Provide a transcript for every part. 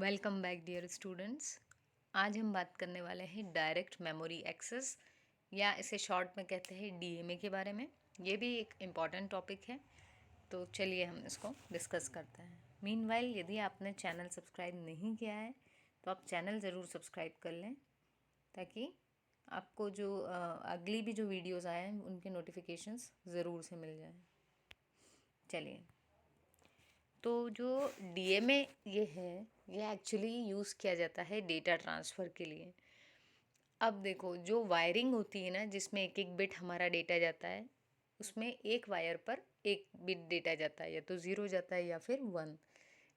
Welcome back dear students. आज हम बात करने वाले हैं डायरेक्ट मेमोरी एक्सेस या इसे शॉर्ट में कहते हैं डीएमए के बारे में। ये भी एक इम्पॉर्टेंट टॉपिक है, तो चलिए हम इसको डिस्कस करते हैं। मीनवाइल यदि आपने चैनल सब्सक्राइब नहीं किया है तो आप चैनल ज़रूर सब्सक्राइब कर लें, ताकि आपको जो अगली भी जो वीडियोज़ आए हैं उनके नोटिफिकेशंस ज़रूर से मिल जाएँ। चलिए, तो जो डीएमए ये है, ये एक्चुअली यूज़ किया जाता है डेटा ट्रांसफ़र के लिए। अब देखो, जो वायरिंग होती है ना, जिसमें एक एक बिट हमारा डेटा जाता है, उसमें एक वायर पर एक बिट डेटा जाता है, या तो ज़ीरो जाता है या फिर वन।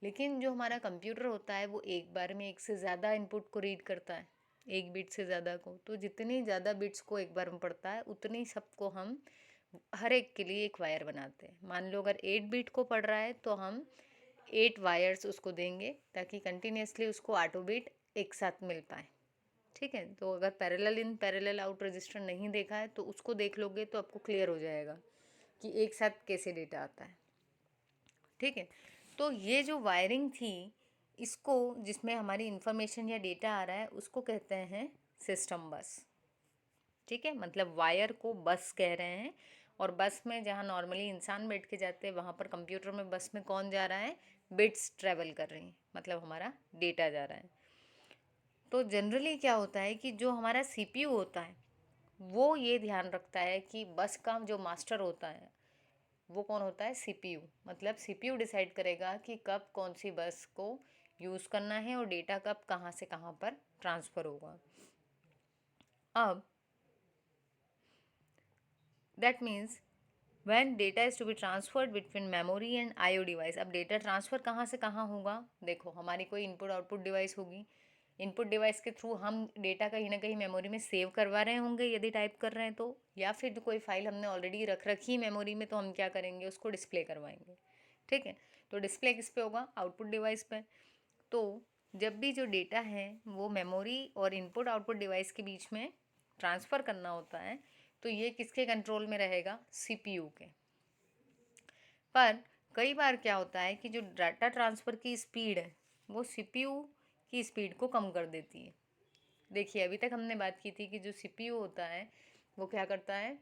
लेकिन जो हमारा कंप्यूटर होता है वो एक बार में एक से ज़्यादा इनपुट को रीड करता है, एक बिट से ज़्यादा को। तो जितनी ज़्यादा बिट्स को एक बार में पढ़ता है उतनी सबको हम हर एक के लिए एक वायर बनाते हैं। मान लो अगर 8 बिट को पढ़ रहा है तो हम 8 वायर्स उसको देंगे, ताकि कंटिन्यूसली उसको 8 बिट एक साथ मिल पाए। ठीक है, तो अगर parallel in parallel out register नहीं देखा है तो उसको देख लोगे तो आपको क्लियर हो जाएगा कि एक साथ कैसे डेटा आता है। ठीक है, तो ये जो वायरिंग थी, इसको जिसमें हमारी इंफॉर्मेशन या डेटा आ रहा है उसको कहते हैं सिस्टम बस। ठीक है, मतलब वायर को बस कह रहे हैं। और बस में जहाँ नॉर्मली इंसान बैठ के जाते हैं, वहाँ पर कंप्यूटर में बस में कौन जा रहा है? बिट्स ट्रेवल कर रही हैं, मतलब हमारा डेटा जा रहा है। तो जनरली क्या होता है कि जो हमारा सीपीयू होता है वो ये ध्यान रखता है कि बस का जो मास्टर होता है वो कौन होता है? सीपीयू। मतलब सीपीयू डिसाइड करेगा कि कब कौन सी बस को यूज़ करना है और डेटा कब कहाँ से कहाँ पर ट्रांसफ़र होगा। अब that means when data is to be transferred between memory and IO device. अब डेटा ट्रांसफ़र कहाँ से कहाँ होगा? देखो, हमारी कोई इनपुट आउटपुट डिवाइस होगी। इनपुट डिवाइस के थ्रू हम डेटा कहीं ना कहीं मेमोरी में सेव करवा रहे होंगे यदि टाइप कर रहे हैं तो, या फिर कोई फाइल हमने ऑलरेडी रख रखी मेमोरी में, तो हम क्या करेंगे? उसको डिस्प्ले करवाएंगे। ठीक है, तो डिस्प्ले किस पे होगा? आउटपुट डिवाइस पे। तो जब भी जो डेटा है वो मेमोरी और इनपुट आउटपुट डिवाइस के बीच में ट्रांसफ़र करना होता है, तो ये किसके कंट्रोल में रहेगा? सीपीयू के। पर कई बार क्या होता है कि जो डाटा ट्रांसफ़र की स्पीड है वो सीपीयू की स्पीड को कम कर देती है। देखिए, अभी तक हमने बात की थी कि जो सीपीयू होता है वो क्या करता है?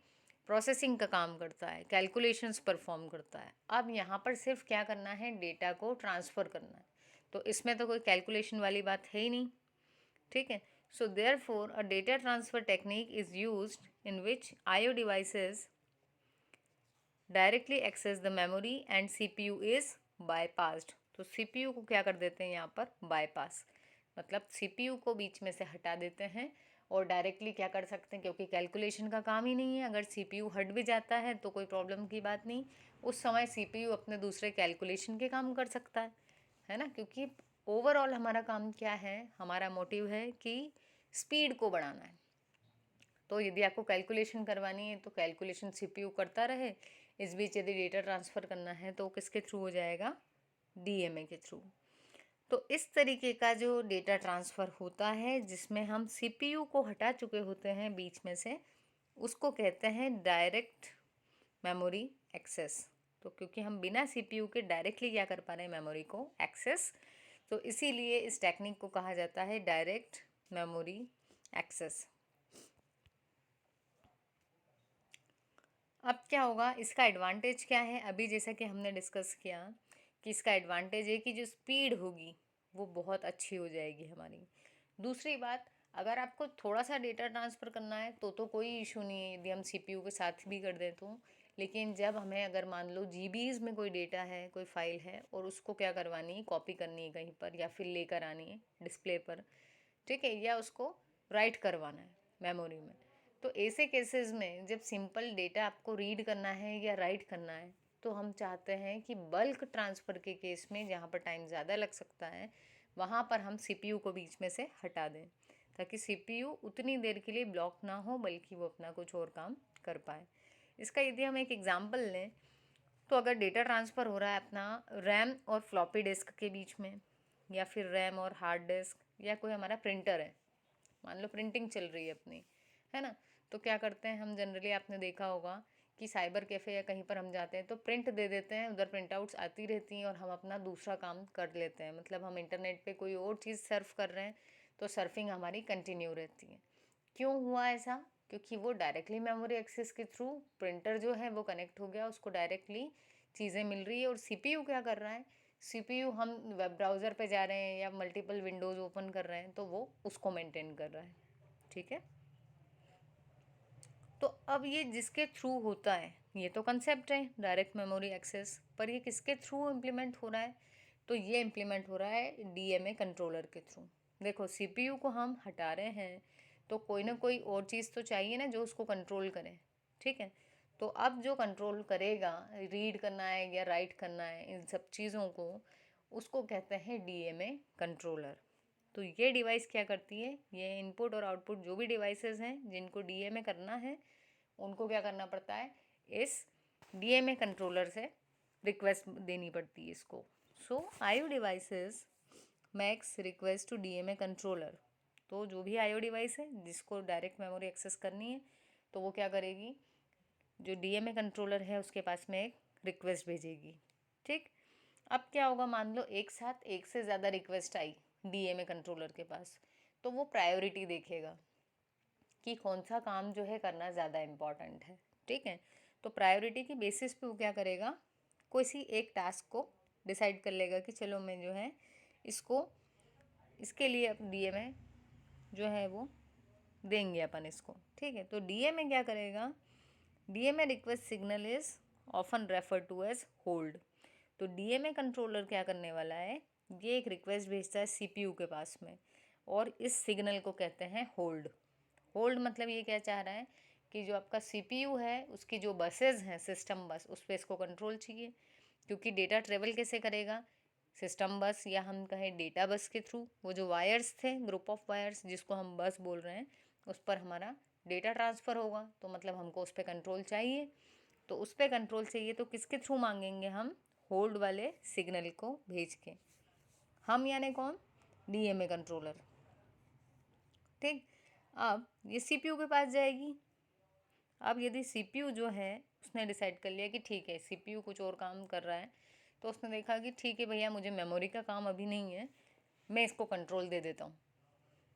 प्रोसेसिंग का काम करता है, कैलकुलेशंस परफॉर्म करता है। अब यहाँ पर सिर्फ क्या करना है? डेटा को ट्रांसफ़र करना है। तो इसमें तो कोई कैलकुलेशन वाली बात है ही नहीं। ठीक है, so therefore a data transfer technique is use in which IO devices directly access the memory and CPU is bypassed. तो सीपीयू को क्या कर देते हैं यहाँ पर? बाईपास। मतलब सीपीयू को बीच में से हटा देते हैं और डायरेक्टली क्या कर सकते हैं, क्योंकि कैलकुलेशन का काम ही नहीं है। अगर सीपीयू हट भी जाता है तो कोई प्रॉब्लम की बात नहीं, उस समय सीपीयू अपने दूसरे कैलकुलेशन के काम कर सकता है ना। क्योंकि ओवरऑल हमारा काम क्या है? हमारा मोटिव है कि स्पीड को बढ़ाना है। तो यदि आपको कैलकुलेशन करवानी है तो कैलकुलेशन सीपीयू करता रहे, इस बीच यदि डेटा ट्रांसफ़र करना है तो किसके थ्रू हो जाएगा? डीएमए के थ्रू। तो इस तरीके का जो डेटा ट्रांसफ़र होता है जिसमें हम सीपीयू को हटा चुके होते हैं बीच में से, उसको कहते हैं डायरेक्ट मेमोरी एक्सेस। तो क्योंकि हम बिना सीपीयू के डायरेक्टली क्या कर पा रहे हैं? मेमोरी को एक्सेस। तो इसीलिए इस टेक्निक को कहा जाता है डायरेक्ट मेमोरी एक्सेस। अब क्या होगा? इसका एडवांटेज क्या है? अभी जैसा कि हमने डिस्कस किया कि इसका एडवांटेज है कि जो स्पीड होगी वो बहुत अच्छी हो जाएगी हमारी। दूसरी बात, अगर आपको थोड़ा सा डेटा ट्रांसफ़र करना है तो कोई इशू नहीं है यदि हम सीपीयू के साथ भी कर दें तो। लेकिन जब हमें अगर मान लो जीबीज़ में कोई डेटा है, कोई फाइल है, और उसको क्या करवानी है? कॉपी करनी है कहीं पर, या फिर लेकर आनी है डिस्प्ले पर। ठीक है, या उसको राइट करवाना है मेमोरी में। तो ऐसे केसेस में जब सिंपल डेटा आपको रीड करना है या राइट करना है, तो हम चाहते हैं कि बल्क ट्रांसफ़र के केस में, जहाँ पर टाइम ज़्यादा लग सकता है, वहाँ पर हम सीपीयू को बीच में से हटा दें, ताकि सीपीयू उतनी देर के लिए ब्लॉक ना हो, बल्कि वो अपना कुछ और काम कर पाए। इसका यदि हम एक एग्ज़ाम्पल लें, तो अगर डेटा ट्रांसफ़र हो रहा है अपना रैम और फ्लॉपी डिस्क के बीच में, या फिर रैम और हार्ड डिस्क, या कोई हमारा प्रिंटर है, मान लो प्रिंटिंग चल रही है अपनी, है ना। तो क्या करते हैं हम जनरली, आपने देखा होगा कि साइबर कैफ़े या कहीं पर हम जाते हैं तो प्रिंट दे देते हैं, उधर प्रिंट आउट्स आती रहती हैं और हम अपना दूसरा काम कर लेते हैं। मतलब हम इंटरनेट पे कोई और चीज़ सर्फ कर रहे हैं तो सर्फिंग हमारी कंटिन्यू रहती है। क्यों हुआ ऐसा? क्योंकि वो डायरेक्टली मेमोरी एक्सेस के थ्रू प्रिंटर जो है वो कनेक्ट हो गया, उसको डायरेक्टली चीज़ें मिल रही है। और सीपीयू क्या कर रहा है, सीपीयू हम वेब ब्राउज़र पे जा रहे हैं या मल्टीपल विंडोज़ ओपन कर रहे हैं तो वो उसको मेंटेन कर रहा है। ठीक है, तो अब ये जिसके थ्रू होता है, ये तो कंसेप्ट है डायरेक्ट मेमोरी एक्सेस, पर ये किसके थ्रू इम्प्लीमेंट हो रहा है? तो ये इम्प्लीमेंट हो रहा है डीएमए कंट्रोलर के थ्रू। देखो सीपीयू को हम हटा रहे हैं तो कोई ना कोई और चीज़ तो चाहिए ना जो उसको कंट्रोल करे। ठीक है, तो अब जो कंट्रोल करेगा, रीड करना है या राइट करना है, इन सब चीज़ों को, उसको कहते हैं डीएमए कंट्रोलर। तो ये डिवाइस क्या करती है, ये इनपुट और आउटपुट जो भी डिवाइसेस हैं जिनको डीएमए करना है उनको क्या करना पड़ता है, इस डीएमए कंट्रोलर से रिक्वेस्ट देनी पड़ती है इसको। So IO devices max request to DMA controller. तो जो भी आईओ डिवाइस है जिसको डायरेक्ट मेमोरी एक्सेस करनी है तो वो क्या करेगी, जो डीएमए कंट्रोलर है उसके पास में एक रिक्वेस्ट भेजेगी। ठीक, अब क्या होगा, मान लो एक साथ एक से ज़्यादा रिक्वेस्ट आई डीएमए कंट्रोलर के पास, तो वो प्रायोरिटी देखेगा कि कौन सा काम जो है करना ज़्यादा इम्पॉर्टेंट है। ठीक है, तो प्रायोरिटी की बेसिस पे वो क्या करेगा, कोई सी एक टास्क को डिसाइड कर लेगा कि चलो मैं जो है इसको, इसके लिए अब डीएमए जो है वो देंगे अपन इसको। ठीक है, तो डीएमए क्या करेगा, DMA request signal is often refer to as hold. तो डीएमए कंट्रोलर क्या करने वाला है, ये एक रिक्वेस्ट भेजता है सीपीयू के पास में और इस सिग्नल को कहते हैं होल्ड। होल्ड मतलब ये क्या चाह रहा है कि जो आपका सीपीयू है उसकी जो बसेज हैं, सिस्टम बस, उस पर इसको कंट्रोल चाहिए। क्योंकि डेटा ट्रेवल कैसे करेगा, सिस्टम बस या हम कहें डेटा बस के थ्रू। वो जो वायर्स थे, ग्रुप ऑफ वायर्स जिसको हम बस बोल रहे हैं, उस पर हमारा डेटा ट्रांसफ़र होगा, तो मतलब हमको उस पर कंट्रोल चाहिए। तो उस पर कंट्रोल चाहिए तो किसके थ्रू मांगेंगे हम, होल्ड वाले सिग्नल को भेज के। हम यानी कौन, डीएमए कंट्रोलर। ठीक, अब ये सीपीयू के पास जाएगी। अब यदि सीपीयू जो है उसने डिसाइड कर लिया कि ठीक है सीपीयू कुछ और काम कर रहा है, तो उसने देखा कि ठीक है भैया मुझे मेमोरी का काम अभी नहीं है, मैं इसको कंट्रोल दे देता हूँ।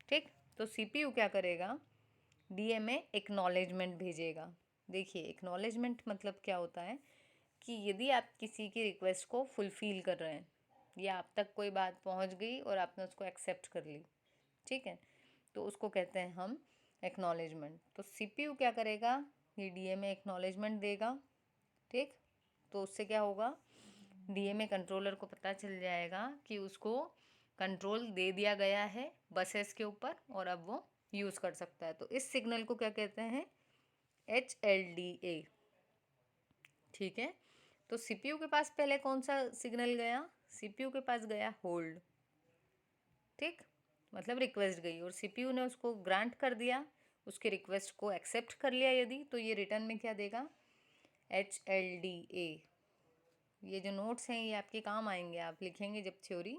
ठीक, तो सीपीयू क्या करेगा, डीएमए एक्नॉलेजमेंट भेजेगा। देखिए एक्नॉलेजमेंट मतलब क्या होता है कि यदि आप किसी की रिक्वेस्ट को फुलफ़िल कर रहे हैं या आप तक कोई बात पहुंच गई और आपने उसको एक्सेप्ट कर ली, ठीक है, तो उसको कहते हैं हम एक्नॉलेजमेंट। तो सीपीयू क्या करेगा, ये डीएमए एक्नॉलेजमेंट देगा। ठीक, तो उससे क्या होगा, डीएमए कंट्रोलर को पता चल जाएगा कि उसको कंट्रोल दे दिया गया है बसेस के ऊपर और अब वो यूज़ कर सकता है। तो इस सिग्नल को क्या कहते हैं, HLDA। ठीक है, तो सीपीयू के पास पहले कौन सा सिग्नल गया, सीपीयू के पास गया होल्ड। ठीक, मतलब रिक्वेस्ट गई और सीपीयू ने उसको ग्रांट कर दिया, उसके रिक्वेस्ट को एक्सेप्ट कर लिया यदि, तो ये रिटर्न में क्या देगा, HLDA। ये जो नोट्स हैं ये आपके काम आएंगे, आप लिखेंगे जब थ्योरी।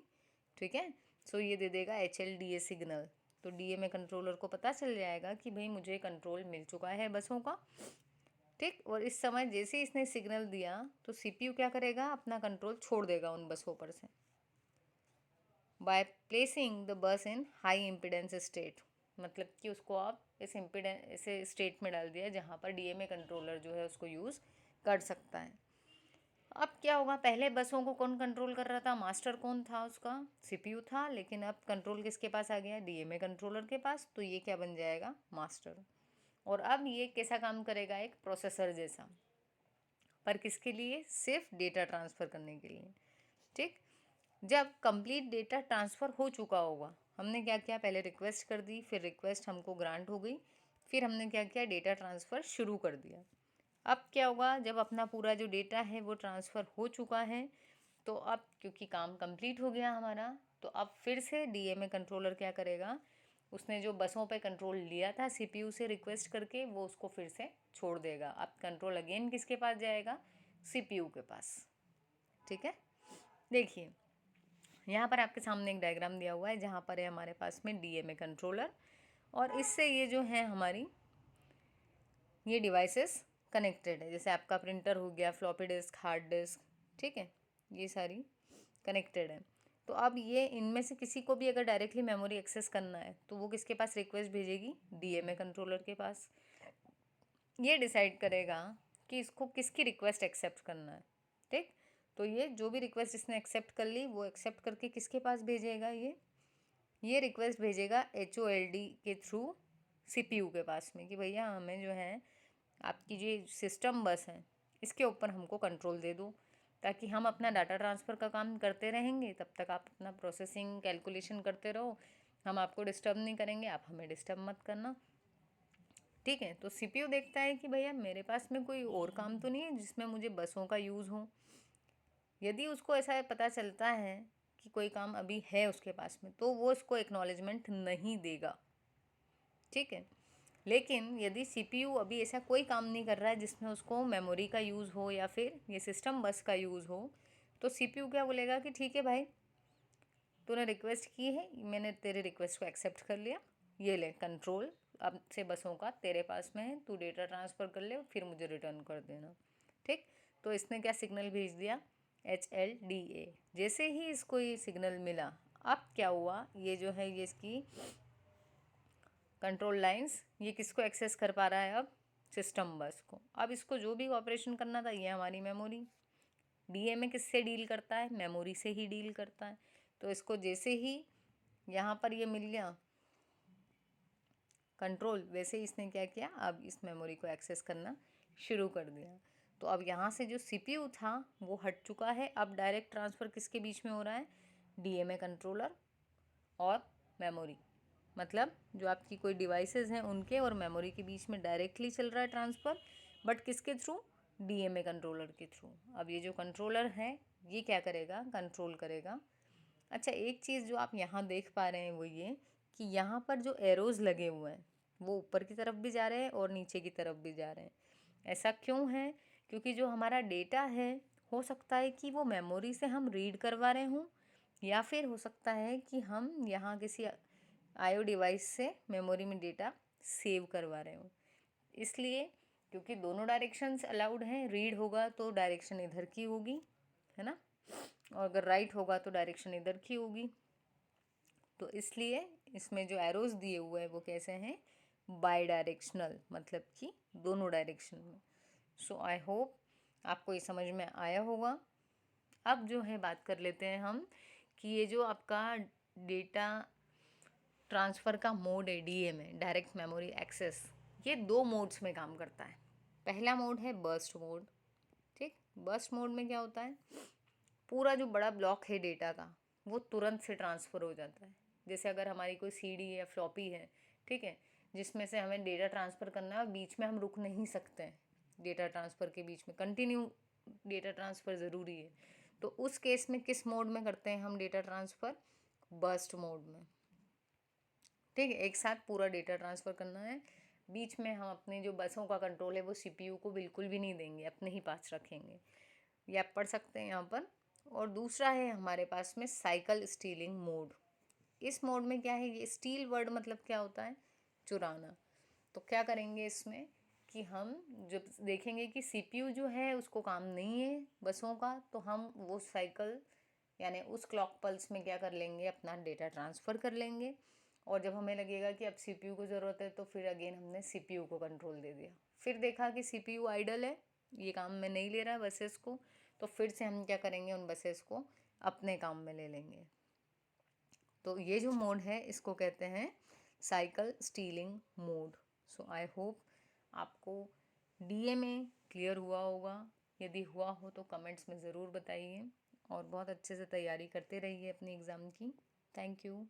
ठीक है, सो ये दे देगा HLDA सिग्नल। तो डीएमए कंट्रोलर को पता चल जाएगा कि भाई मुझे कंट्रोल मिल चुका है बसों का। ठीक, और इस समय जैसे इसने सिग्नल दिया तो सीपीयू क्या करेगा, अपना कंट्रोल छोड़ देगा उन बसों पर से, by placing the bus in high impedance state. मतलब कि उसको आप इस इम्पिडेंस ऐसे स्टेट में डाल दिया जहाँ पर डीएमए कंट्रोलर जो है उसको यूज़ कर सकता है। अब क्या होगा, पहले बसों को कौन कंट्रोल कर रहा था, मास्टर कौन था उसका, सीपीयू था, लेकिन अब कंट्रोल किसके पास आ गया, डीएमए कंट्रोलर के पास। तो ये क्या बन जाएगा, मास्टर। और अब ये कैसा काम करेगा, एक प्रोसेसर जैसा, पर किसके लिए, सिर्फ डेटा ट्रांसफ़र करने के लिए। ठीक, जब कंप्लीट डेटा ट्रांसफ़र हो चुका होगा, हमने क्या किया, पहले रिक्वेस्ट कर दी, फिर रिक्वेस्ट हमको ग्रांट हो गई, फिर हमने क्या किया, डेटा ट्रांसफ़र शुरू कर दिया। अब क्या होगा, जब अपना पूरा जो डेटा है वो ट्रांसफ़र हो चुका है, तो अब क्योंकि काम कंप्लीट हो गया हमारा, तो अब फिर से डीएमए कंट्रोलर क्या करेगा, उसने जो बसों पे कंट्रोल लिया था सीपीयू से रिक्वेस्ट करके, वो उसको फिर से छोड़ देगा। अब कंट्रोल अगेन किसके पास जाएगा, सीपीयू के पास। ठीक है, देखिए यहाँ पर आपके सामने एक डायग्राम दिया हुआ है जहाँ पर है हमारे पास में डीएमए कंट्रोलर, और इससे ये जो है हमारी ये डिवाइसेस कनेक्टेड है। जैसे आपका प्रिंटर हो गया, फ्लॉपी डिस्क, हार्ड डिस्क, ठीक है, ये सारी कनेक्टेड है। तो अब ये इनमें से किसी को भी अगर डायरेक्टली मेमोरी एक्सेस करना है तो वो किसके पास रिक्वेस्ट भेजेगी? डीएमए कंट्रोलर के पास। ये डिसाइड करेगा कि इसको किसकी रिक्वेस्ट एक्सेप्ट करना है, ठीक। तो ये जो भी रिक्वेस्ट इसने एक्सेप्ट कर ली वो एक्सेप्ट करके किसके पास भेजेगा? ये रिक्वेस्ट भेजेगा HOLD के थ्रू CPU के पास में, कि भैया हमें जो है आपकी जो सिस्टम बस है इसके ऊपर हमको कंट्रोल दे दो, ताकि हम अपना डाटा ट्रांसफ़र का काम करते रहेंगे, तब तक आप अपना प्रोसेसिंग कैलकुलेशन करते रहो, हम आपको डिस्टर्ब नहीं करेंगे, आप हमें डिस्टर्ब मत करना, ठीक है। तो CPU देखता है कि भैया मेरे पास में कोई और काम तो नहीं है जिसमें मुझे बसों का यूज़ हो। यदि उसको ऐसा पता चलता है कि कोई काम अभी है उसके पास में, तो वो इसको एक्नॉलेजमेंट नहीं देगा, ठीक है। लेकिन यदि CPU अभी ऐसा कोई काम नहीं कर रहा है जिसमें उसको मेमोरी का यूज़ हो या फिर ये सिस्टम बस का यूज़ हो, तो CPU क्या बोलेगा कि ठीक है भाई, तूने रिक्वेस्ट की है, मैंने तेरे रिक्वेस्ट को एक्सेप्ट कर लिया, ये ले कंट्रोल अब से बसों का तेरे पास में है, तू डेटा ट्रांसफ़र कर ले फिर मुझे रिटर्न कर देना, ठीक। तो इसने क्या सिग्नल भेज दिया? HLDA। जैसे ही इसको ये सिग्नल मिला, अब क्या हुआ, ये जो है ये इसकी कंट्रोल लाइंस, ये किसको एक्सेस कर पा रहा है? अब सिस्टम बस को। अब इसको जो भी ऑपरेशन करना था, ये हमारी मेमोरी, डीएमए किससे डील करता है? मेमोरी से ही डील करता है। तो इसको जैसे ही यहाँ पर ये मिल गया कंट्रोल, वैसे ही इसने क्या किया, अब इस मेमोरी को एक्सेस करना शुरू कर दिया। तो अब यहाँ से जो CPU था वो हट चुका है, अब डायरेक्ट ट्रांसफ़र किसके बीच में हो रहा है? डीएमए कंट्रोलर और मेमोरी, मतलब जो आपकी कोई डिवाइसेस हैं उनके और मेमोरी के बीच में डायरेक्टली चल रहा है ट्रांसफ़र, बट किसके थ्रू? डीएमए कंट्रोलर के थ्रू। अब ये जो कंट्रोलर है ये क्या करेगा? कंट्रोल करेगा। अच्छा, एक चीज़ जो आप यहाँ देख पा रहे हैं वो ये कि यहाँ पर जो एरोज़ लगे हुए हैं वो ऊपर की तरफ भी जा रहे हैं और नीचे की तरफ भी जा रहे हैं। ऐसा क्यों है? क्योंकि जो हमारा डेटा है, हो सकता है कि वो मेमोरी से हम रीड करवा रहे हों, या फिर हो सकता है कि हम यहाँ किसी IO डिवाइस से मेमोरी में डेटा सेव करवा रहे हो। इसलिए क्योंकि दोनों डायरेक्शंस अलाउड हैं, रीड होगा तो डायरेक्शन इधर की होगी, है ना, और अगर राइट होगा तो डायरेक्शन इधर की होगी। तो इसलिए इसमें जो एरोज दिए हुए हैं वो कैसे हैं? बाई डायरेक्शनल, मतलब कि दोनों डायरेक्शन में। सो आई होप आपको ये समझ में आया होगा। अब जो है बात कर लेते हैं हम कि ये जो आपका डेटा ट्रांसफ़र का मोड है DMA, डायरेक्ट मेमोरी एक्सेस, ये दो मोड्स में काम करता है। पहला मोड है बर्स्ट मोड, ठीक। बर्स्ट मोड में क्या होता है? पूरा जो बड़ा ब्लॉक है डेटा का वो तुरंत से ट्रांसफ़र हो जाता है। जैसे अगर हमारी कोई CD या फ्लॉपी है, ठीक है, जिसमें से हमें डेटा ट्रांसफ़र करना है और बीच में हम रुक नहीं सकते हैं, डेटा ट्रांसफ़र के बीच में कंटिन्यू डेटा ट्रांसफ़र ज़रूरी है, तो उस केस में किस मोड में करते हैं हम डेटा ट्रांसफ़र? बर्स्ट मोड में, ठीक है। एक साथ पूरा डेटा ट्रांसफ़र करना है, बीच में हम अपनी जो बसों का कंट्रोल है वो CPU को बिल्कुल भी नहीं देंगे, अपने ही पास रखेंगे। ये आप पढ़ सकते हैं यहाँ पर। और दूसरा है हमारे पास में साइकिल स्टीलिंग मोड। इस मोड में क्या है, ये स्टील वर्ड मतलब क्या होता है? चुराना। तो क्या करेंगे इसमें कि हम जब देखेंगे कि CPU जो है उसको काम नहीं है बसों का, तो हम वो साइकिल यानी उस क्लॉक पल्स में क्या कर लेंगे, अपना डेटा ट्रांसफ़र कर लेंगे। और जब हमें लगेगा कि अब CPU को ज़रूरत है तो फिर अगेन हमने CPU को कंट्रोल दे दिया। फिर देखा कि CPU आइडल है, ये काम में नहीं ले रहा है बसेस को, तो फिर से हम क्या करेंगे, उन बसेस को अपने काम में ले लेंगे। तो ये जो मोड है इसको कहते हैं cycle stealing mode. So I hope आपको DMA क्लियर हुआ होगा। यदि हुआ हो तो कमेंट्स में ज़रूर बताइए और बहुत अच्छे से तैयारी करते रहिए अपनी एग्ज़ाम की। Thank you.